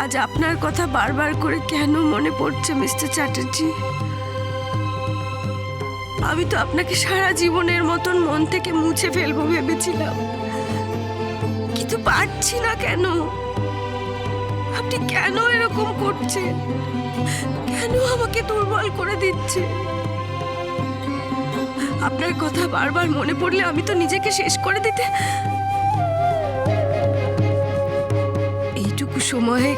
আজ আপনার কথা বারবার করে কেন মনে পড়ছে মিস্টার চ্যাটার্জি? আমি তো আপনাকে সারা জীবনের মতন মন থেকে মুছে ফেলবো ভেবেছিলাম, কিন্তু পারছি না। কেন আপনি কেন এরকম করছেন? কেন আমাকে দুর্বল করে দিচ্ছে? আপনার কথা বারবার মনে পড়লে আমি তো নিজেকে শেষ করে দিতে। এইটুকু সময়ে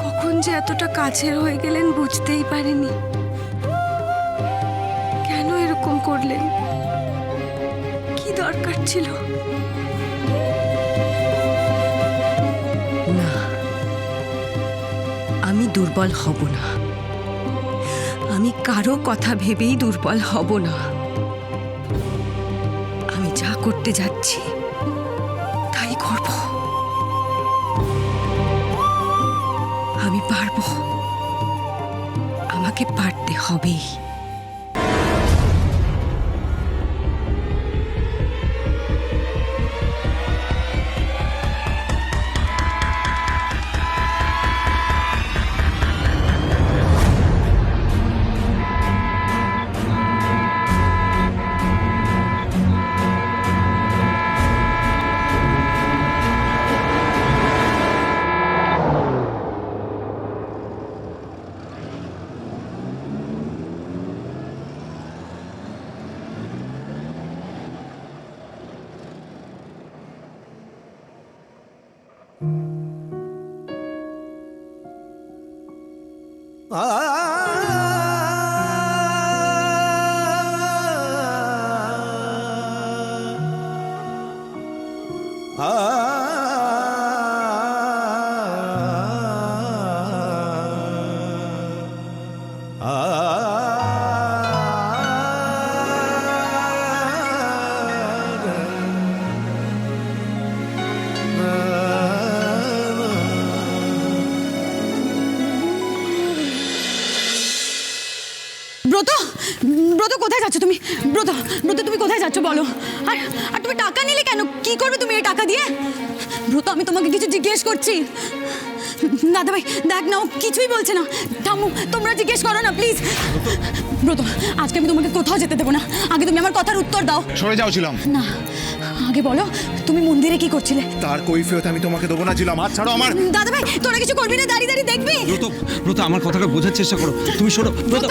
কখন যে এতটা কাছের হয়ে গেলেন বুঝতেই পারিনি। কেন এরকম করলেন? কি দরকার ছিল? না, আমি দুর্বল হব না। আমি কারো কথা ভেবেই দুর্বল হব না। আমি যা করতে যাচ্ছি তাই করব। আমি পারবো, আমাকে পারতে হবেই। ব্রত, ব্রত কোথায় যাচ্ছ তুমি? ব্রত, ব্রত তুমি কোথায় যাচ্ছ বলো? আর আর তুমি টাকা নিলে কেন? কি করবে তুমি এই টাকা দিয়ে? ব্রত, আমি তোমাকে কিছু জিজ্ঞেস করছি। দাদা ভাই দেখ না, ও কিছুই বলছে না। থামো, তোমরা জিজ্ঞেস করো না প্লিজ। ব্রত, আজকে আমি তোমাকে কোথাও যেতে দেবো না। আগে তুমি আমার কথার উত্তর দাও। সরে যাও ছিলাম না, আগে বলো তুমি মন্দিরে কি করছিলে? তার কৈফিয়ত আমি তোমাকে দেবো না ছিলাম। হাত ছাড়ো আমার। দাদা ভাই তোরা কিছু করবি না, দাঁড়িয়ে দাঁড়িয়ে দেখবি? ব্রত, ব্রত আমার কথাটা বোঝার চেষ্টা করো। তুমি শোনো ব্রত।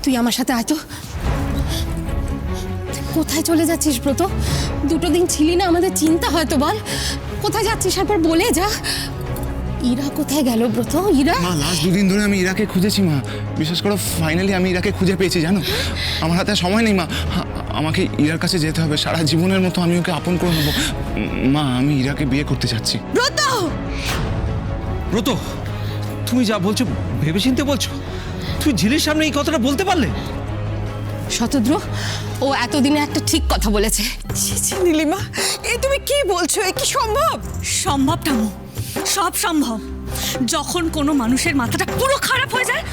তুই আমার সাথে আয় তো। কোথায় চলে যাচ্ছিস ব্রত? দুটো দিন ছিলি না, আমাদের চিন্তা হয়তো। বল কোথায় যাচ্ছিস, একবার বলে যা। ইরা কোথায় গেল ব্রত? ইরা? মা, লাস্ট দুদিন ধরে আমি ইরাকে খুঁজেছি মা। বিশেষ করে ফাইনালি আমি ইরাকে খুঁজে পেয়েছি জানো। আমার হাতে সময় নেই মা, আমাকে ইরার কাছে যেতে হবে। সারা জীবনের মতো আমি ওকে আপন করে নেবো। মা, আমি ইরাকে বিয়ে করতে চাচ্ছি। ব্রত, ব্রত, তুমি যা বলছো ভেবেচিন্তে বলছো? তুমি ঝিলির সামনে এই কথাটা বলতে পারলে? শতদ্রু, ও এতদিনে একটা ঠিক কথা বলেছে। নীলিমা, এ তুমি কি বলছো? এ কি সম্ভব? সম্ভব টামু, সব সম্ভব। যখন কোনো মানুষের মাথাটা পুরো খারাপ হয়ে যায়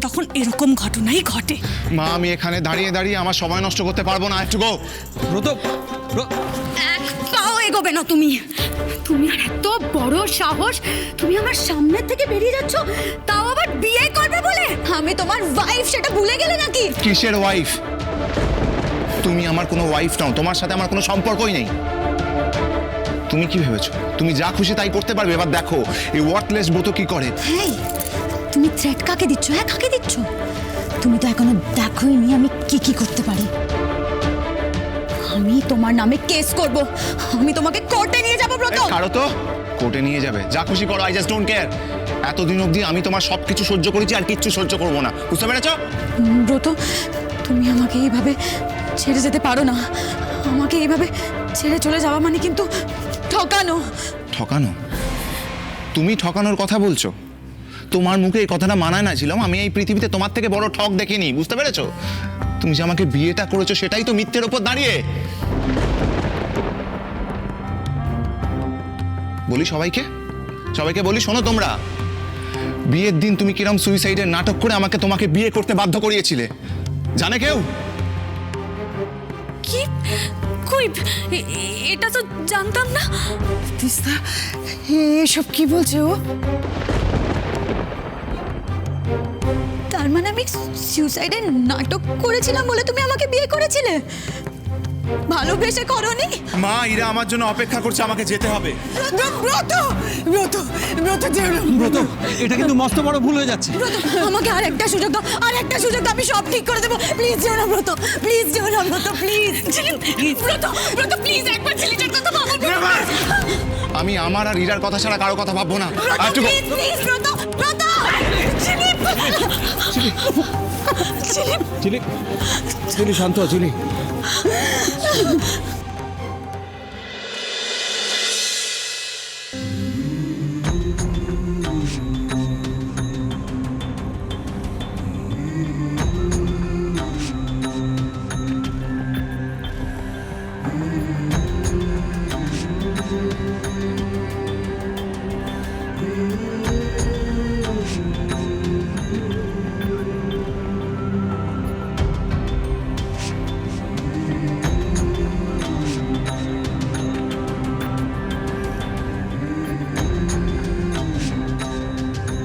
তখন এরকম ঘটনাই ঘটে। মা, আমি এখানে দাঁড়িয়ে দাঁড়িয়ে আমার সময় নষ্ট করতে পারবো না। একটু গো। ব্রত, এক পাও এগোবে না তুমি। তুমি আর এত বড় সাহস, তুমি আমার সামনে থেকে বেরিয়ে যাচ্ছ, তাও আবার বিয়ে করবে বলে? আমি তোমার ওয়াইফ, সেটা ভুলে গেলে নাকি? কিসের ওয়াইফ? তুমি আমার কোনো ওয়াইফ নাও। তোমার সাথে আমার কোনো সম্পর্কই নেই। তুমি কি ভেবেছো তুমি যা খুশি তাই করতে পারবে? এবার দেখো এই ওয়ার্থলেস ব্রত কি করে। হেই, তুমি থ্রেট কাকে দিচ্ছ? হ্যাঁ, কাকে দিচ্ছ? তুমি তো এখনো দেখোইনি আমি কি কি করতে পারি। আমি তোমার নামে কেস করব। আমি তোমাকে কোর্টে নিয়ে যাব ব্রত। কারো তো কোর্টে নিয়ে যাবে, যা খুশি করো। I just don't care. এতদিন অবধি আমি তোমার সবকিছু সহ্য করেছি, আর কিচ্ছু সহ্য করবো না। বুঝতে পেরেছো? ব্রত, তুমি আমাকে এইভাবে ছেড়ে যেতে পারো না। আমাকে এইভাবে ছেড়ে চলে যাওয়া মানে কিন্তু ঠকানো। ঠকানো? তুমি ঠকানোর কথা বলছো? তোমার মুখে এই কথাটা মানায় না ছিলাম। আমি এই পৃথিবীতে তোমার থেকে বড় ঠক দেখিনি। বুঝতে পেরেছো? তুমি যে আমাকে বিয়েটা করেছো সেটাই তো মিথ্যের ওপর দাঁড়িয়ে। বলি সবাইকে, সবাইকে বলি, শোনো তোমরা, বিয়ের দিন তুমি কিরম সুইসাইডের নাটক করে আমাকে তোমাকে বিয়ে করতে বাধ্য করিয়েছিলে জানে কেউ? কি? কই, এটা তো জানতাম না। তিস্তা এসব কি বলছে ও? তার মানে আমি সুইসাইডের নাটক করেছিলাম বলে তুমি আমাকে বিয়ে করেছিলে? ভালোবেসে করনি? মা, ইরা আমার জন্য অপেক্ষা করছে, আমাকে যেতে হবে। ব্রত ব্রত ব্রত যেও না। ব্রত, এটা কিন্তু মস্ত বড় ভুল হয়ে যাচ্ছে। ব্রত, আমাকে আর একটা সুযোগ দাও, আর একটা সুযোগ দাও, আমি সব ঠিক করে দেবো। প্লিজ যেও না ব্রত, প্লিজ যেও না ব্রত, প্লিজ। ব্রত, ব্রত প্লিজ একবার ছেলেটার কথা ভাবো। আমি আমার আর ইরার কথা ছাড়া কারো কথা ভাববো না। আর একটু- প্লিজ প্লিজ ব্রত, ব্রত। ঝিলিপ, ঝিলিপ। চিলি, চিলি শান্ত হ, চিলি।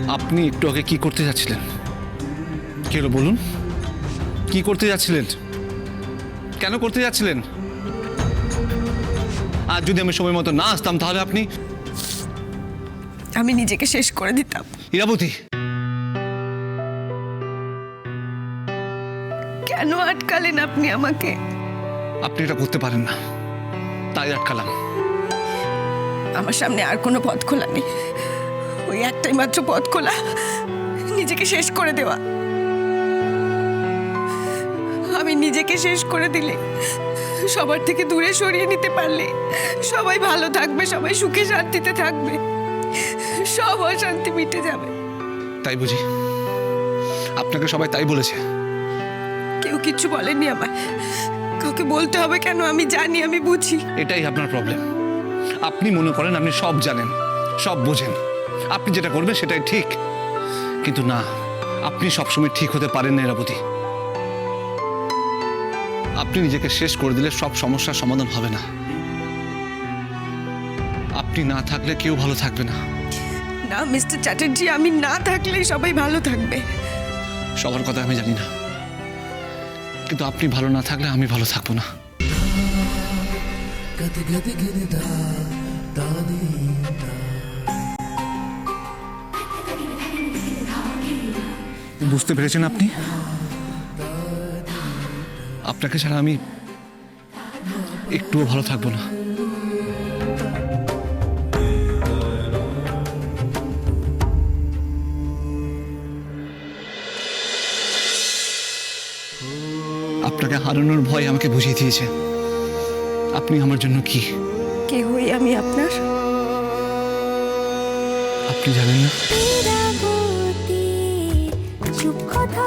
আপনি একটু আগে কি করতে যাচ্ছিলেন? কি হলো বলুন, কি করতে যাচ্ছিলেন? কেন করতে যাচ্ছিলেন? আর যদি আমি সময় মতো না আসতাম তাহলে আপনি... আমি নিজেকে শেষ করে দিতাম। ইরাবতী, কেন আটকালেন আপনি আমাকে? আপনি এটা করতে পারেন না, তাই আটকালাম। আমার সামনে আর কোনো পথ খোলা নেই, ওই একটাই মাত্র পথ খোলা, নিজেকে শেষ করে দেওয়া। আমি নিজেকে শেষ করে দিলে, সবার থেকে দূরে সরিয়ে নিতে পারলে সবাই ভালো থাকবে, সবাই সুখে শান্তিতে থাকবে, সব অশান্তি মিটে যাবে। তাই বুঝি? আপনাকে সবাই তাই বলেছে? কেউ কিচ্ছু বলেনি আমায়, কাউকে বলতে হবে কেন? আমি জানি, আমি বুঝি। এটাই আপনার প্রবলেম। আপনি মনে করেন আপনি সব জানেন, সব বোঝেন, আপনি যেটা করবেন সেটাই ঠিক। কিন্তু না, আপনি সবসময় ঠিক হতে পারেন না ইরাবতী। আপনি নিজেকে শেষ করে দিলে সব সমস্যার সমাধান হবে না। আপনি না থাকলে কেউ ভালো থাকবে না। না মিস্টার চ্যাটার্জি, আমি না থাকলেই সবাই ভালো থাকবে। সবার কথা আমি জানি না, কিন্তু আপনি ভালো না থাকলে আমি ভালো থাকবো না। বুঝতে পেরেছেন আপনি? আপনাকে ছাড়া আমি একটুও ভালো থাকবো না। আপনাকে হারানোর ভয় আমাকে বুঝিয়ে দিয়েছে আপনি আমার জন্য কি। কে হই আমি আপনার? আপনি জানেন না? চুপ কথা